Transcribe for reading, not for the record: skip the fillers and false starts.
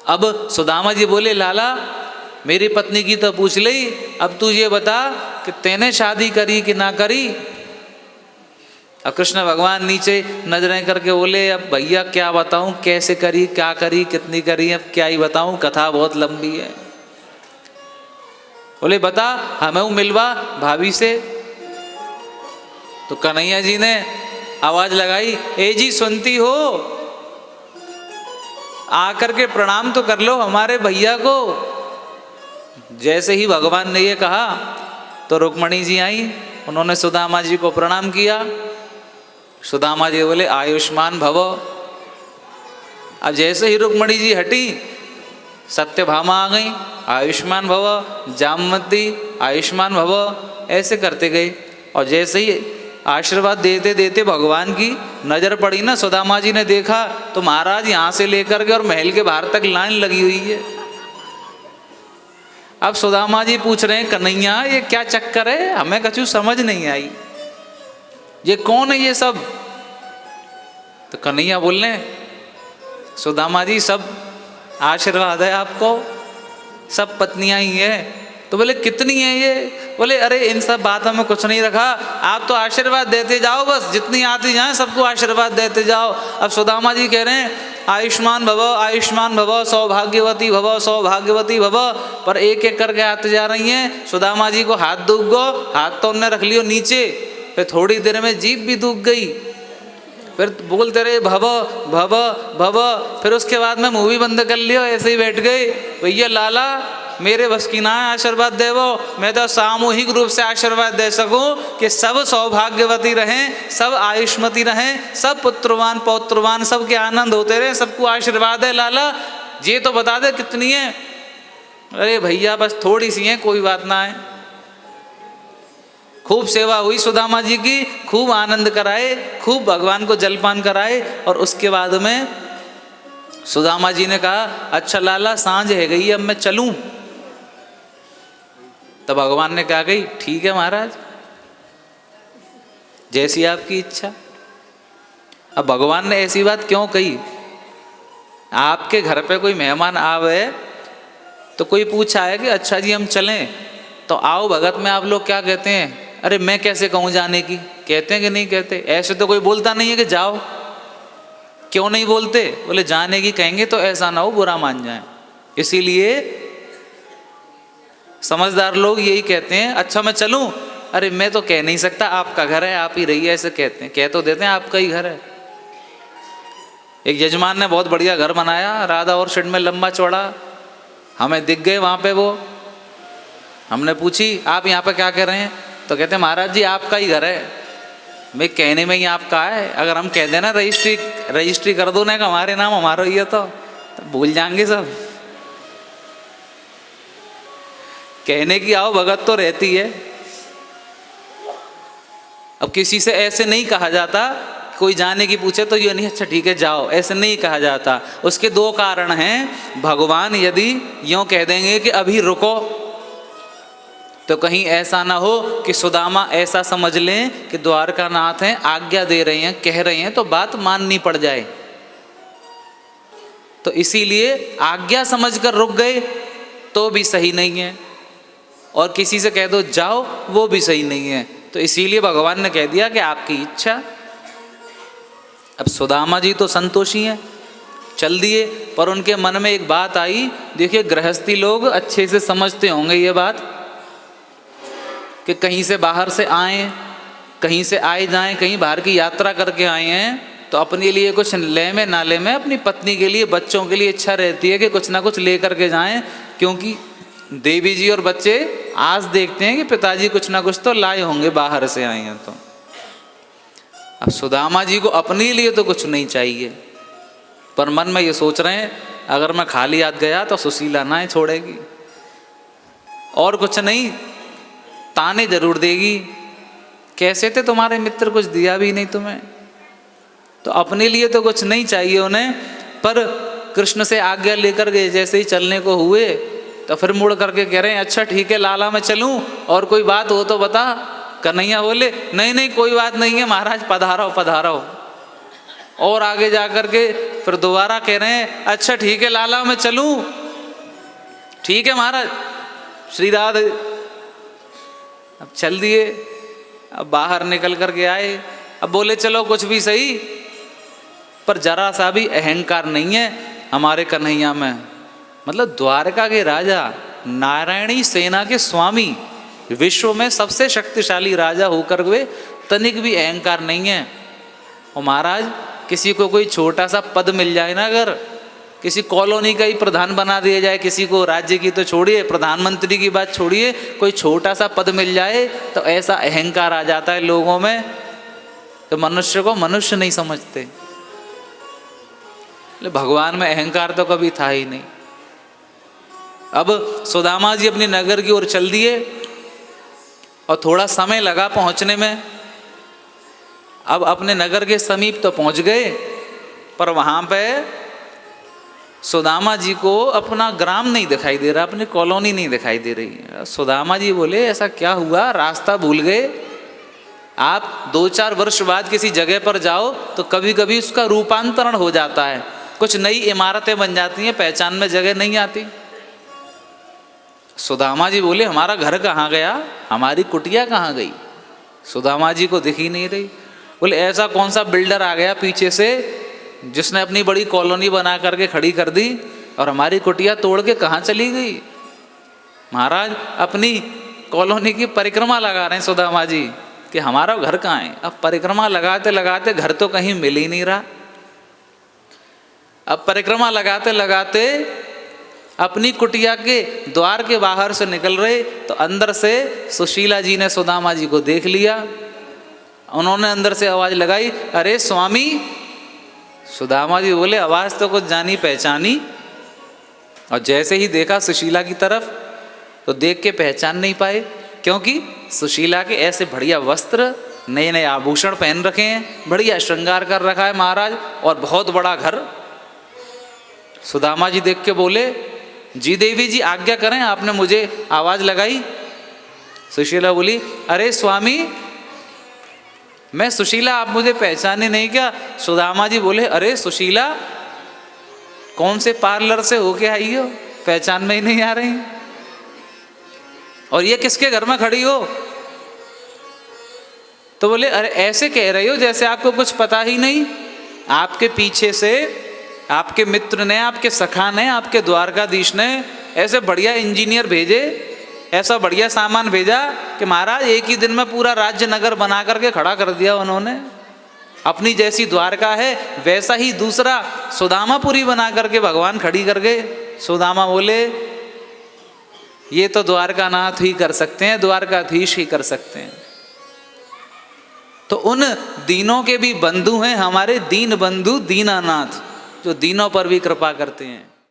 अब सुदामा जी बोले, लाला मेरी पत्नी की तो पूछ ली, अब तू ये बता कि तैने शादी करी कि ना करी। अब कृष्ण भगवान नीचे नजरें करके बोले, अब भैया क्या बताऊं, कैसे करी, क्या करी, कितनी करी, अब क्या ही बताऊं, कथा बहुत लंबी है। बोले बता, हमें मिलवा भाभी से। तो कन्हैया जी ने आवाज लगाई, ए जी सुनती हो, आकर के प्रणाम तो कर लो हमारे भैया को। जैसे ही भगवान ने ये कहा तो रुक्मणी जी आई, उन्होंने सुदामा जी को प्रणाम किया। सुदामा जी बोले, आयुष्मान भव। अब जैसे ही रुक्मणी जी हटी, सत्यभामा आ गई, आयुष्मान भव, जामवती आयुष्मान भव, ऐसे करते गए। और जैसे ही आशीर्वाद देते देते भगवान की नजर पड़ी ना, सुदामा जी ने देखा तो महाराज यहाँ से लेकर के और महल के बाहर तक लाइन लगी हुई है। अब सुदामा जी पूछ रहे हैं, कन्हैया ये क्या चक्कर है, हमें कछु समझ नहीं आई, ये कौन है ये सब। तो कन्हैया बोल रहे, सुदामा जी सब आशीर्वाद है आपको, सब पत्नियां ही है। तो बोले कितनी है ये। बोले अरे इन सब बातों में कुछ नहीं रखा, आप तो आशीर्वाद देते जाओ, बस जितनी आती जाए सबको आशीर्वाद देते जाओ। अब सुदामा जी कह रहे हैं, आयुष्मान भव, आयुष्मान भव, सौभाग्यवती भव, सौभाग्यवती भव, पर एक एक करके आते जा रही हैं। सुदामा जी को हाथ दुख गो, हाथ तो उन्होंने रख लियो नीचे, फिर थोड़ी देर में जीभ भी दुख गई, फिर बोलते रहे भव भव भव, फिर उसके बाद में मुंह भी बंद कर लियो, ऐसे ही बैठ गए। भैया लाला मेरे बस की ना आशीर्वाद देवो, मैं तो सामूहिक रूप से आशीर्वाद दे सकूं कि सब सौभाग्यवती रहें, सब आयुष्मती रहें, सब पुत्रवान पौत्रवान, सबके आनंद होते रहे, सबको आशीर्वाद है। लाला ये तो बता दे कितनी है। अरे भैया बस थोड़ी सी है, कोई बात ना है। खूब सेवा हुई सुदामा जी की, खूब आनंद कराए, खूब भगवान को जलपान कराए। और उसके बाद में सुदामा जी ने कहा, अच्छा लाला सांझ है गई, अब मैं चलूं। तब भगवान ने कहा, गई ठीक है महाराज, जैसी आपकी इच्छा। अब भगवान ने ऐसी बात क्यों कही, आपके घर पे कोई मेहमान आवे तो कोई पूछा है कि अच्छा जी हम चलें, तो आओ भगत में आप लोग क्या कहते हैं, अरे मैं कैसे कहूँ जाने की, कहते हैं कि नहीं कहते। ऐसे तो कोई बोलता नहीं है कि जाओ, क्यों नहीं बोलते, बोले जाने की कहेंगे तो ऐसा ना हो बुरा मान जाए, इसीलिए समझदार लोग यही कहते हैं, अच्छा मैं चलूं, अरे मैं तो कह नहीं सकता, आपका घर है आप ही रहिए, ऐसे कहते हैं। कह तो देते हैं आपका ही घर है। एक यजमान ने बहुत बढ़िया घर बनाया, राधा और शेड में लंबा चौड़ा, हमें दिख गए वहाँ पे वो। हमने पूछी आप यहाँ पे क्या कर रहे हैं, तो कहते हैं महाराज जी आपका ही घर है। मैं कहने में ही आपका है, अगर हम कह देना रजिस्ट्री कर दो ना कि हमारे नाम हमारा ही है तो भूल जाएंगे सब। कहने की आओ भगत तो रहती है। अब किसी से ऐसे नहीं कहा जाता, कोई जाने की पूछे तो ये नहीं अच्छा ठीक है जाओ, ऐसे नहीं कहा जाता। उसके दो कारण हैं। भगवान यदि यूँ कह देंगे कि अभी रुको, तो कहीं ऐसा ना हो कि सुदामा ऐसा समझ लें कि द्वारकानाथ हैं, आज्ञा दे रहे हैं, कह रहे हैं तो बात माननी पड़ जाए। तो इसीलिए आज्ञा समझकर रुक गए तो भी सही नहीं है, और किसी से कह दो जाओ वो भी सही नहीं है। तो इसीलिए भगवान ने कह दिया कि आपकी इच्छा। अब सुदामा जी तो संतोषी हैं, चल दिए, पर उनके मन में एक बात आई। देखिए गृहस्थी लोग अच्छे से समझते होंगे ये बात कि कहीं से बाहर से आए, कहीं से आए जाएं, कहीं बाहर की यात्रा करके आए हैं, तो अपने लिए कुछ ले में ना ले में, अपनी पत्नी के लिए बच्चों के लिए इच्छा रहती है कि कुछ ना कुछ ले करके जाएं, क्योंकि देवी जी और बच्चे आज देखते हैं कि पिताजी कुछ ना कुछ तो लाए होंगे बाहर से आए हैं। तो अब सुदामा जी को अपने लिए तो कुछ नहीं चाहिए, पर मन में ये सोच रहे हैं अगर मैं खाली हाथ गया तो सुशीला ना छोड़ेगी, और कुछ नहीं ताने जरूर देगी, कैसे थे तुम्हारे मित्र, कुछ दिया भी नहीं तुम्हें। तो अपने लिए तो कुछ नहीं चाहिए उन्हें। पर कृष्ण से आज्ञा लेकर गए, जैसे ही चलने को हुए तो फिर मुड़ करके कह रहे हैं अच्छा ठीक है लाला मैं चलूं, और कोई बात हो तो बता। कन्हैया बोले नहीं नहीं कोई बात नहीं है महाराज, पधारो पधारो। और आगे जा कर के फिर दोबारा कह रहे हैं अच्छा ठीक है लाला मैं चलूं। ठीक है महाराज। श्री राधे अब चल दिए। अब बाहर निकल कर के आए। अब बोले चलो कुछ भी सही, पर जरा सा भी अहंकार नहीं है हमारे कन्हैया में। मतलब द्वारका के राजा, नारायणी सेना के स्वामी, विश्व में सबसे शक्तिशाली राजा होकर हुए तनिक भी अहंकार नहीं है। और महाराज किसी को कोई छोटा सा पद मिल जाए ना, अगर किसी कॉलोनी का ही प्रधान बना दिया जाए, किसी को राज्य की तो छोड़िए, प्रधानमंत्री की बात छोड़िए, कोई छोटा सा पद मिल जाए तो ऐसा अहंकार आ जाता है लोगों में तो मनुष्य को मनुष्य नहीं समझते। भगवान में अहंकार तो कभी था ही नहीं। अब सुदामा जी अपने नगर की ओर चल दिए और थोड़ा समय लगा पहुंचने में। अब अपने नगर के समीप तो पहुंच गए, पर वहां पे सुदामा जी को अपना ग्राम नहीं दिखाई दे रहा, अपनी कॉलोनी नहीं दिखाई दे रही। सुदामा जी बोले ऐसा क्या हुआ, रास्ता भूल गए? आप 2-4 वर्ष बाद किसी जगह पर जाओ तो कभी कभी उसका रूपांतरण हो जाता है, कुछ नई इमारतें बन जाती हैं, पहचान में जगह नहीं आती। सुदामा जी बोले हमारा घर कहाँ गया, हमारी कुटिया कहाँ गई? सुदामा जी को दिख ही नहीं रही। बोले ऐसा कौन सा बिल्डर आ गया पीछे से जिसने अपनी बड़ी कॉलोनी बना करके खड़ी कर दी और हमारी कुटिया तोड़ के कहाँ चली गई? महाराज अपनी कॉलोनी की परिक्रमा लगा रहे हैं सुदामा जी कि हमारा घर कहाँ है। अब परिक्रमा लगाते लगाते घर तो कहीं मिल ही नहीं रहा। अब परिक्रमा लगाते लगाते अपनी कुटिया के द्वार के बाहर से निकल रहे तो अंदर से सुशीला जी ने सुदामा जी को देख लिया। उन्होंने अंदर से आवाज लगाई, अरे स्वामी। सुदामा जी बोले आवाज तो कुछ जानी पहचानी, और जैसे ही देखा सुशीला की तरफ तो देख के पहचान नहीं पाए, क्योंकि सुशीला के ऐसे बढ़िया वस्त्र, नए नए आभूषण पहन रखे हैं, बढ़िया श्रृंगार कर रखा है महाराज, और बहुत बड़ा घर। सुदामा जी देख के बोले जी देवी जी आज्ञा करें, आपने मुझे आवाज लगाई। सुशीला बोली अरे स्वामी मैं सुशीला, आप मुझे पहचाने नहीं क्या? सुदामा जी बोले अरे सुशीला कौन से पार्लर से होके आई हो, पहचान में ही नहीं आ रही, और ये किसके घर में खड़ी हो? तो बोले अरे ऐसे कह रही हो जैसे आपको कुछ पता ही नहीं। आपके पीछे से आपके मित्र ने, आपके सखा ने, आपके द्वारकाधीश ने ऐसे बढ़िया इंजीनियर भेजे, ऐसा बढ़िया सामान भेजा कि महाराज एक ही दिन में पूरा राज्य नगर बना करके खड़ा कर दिया उन्होंने। अपनी जैसी द्वारका है वैसा ही दूसरा सुदामापुरी बना करके भगवान खड़ी कर गए। सुदामा बोले ये तो द्वारकानाथ ही कर सकते हैं, द्वारकाधीश ही कर सकते हैं। तो उन दीनों के भी बंधु हैं हमारे दीन बंधु दीनानाथ, जो दीनों पर भी कृपा करते हैं।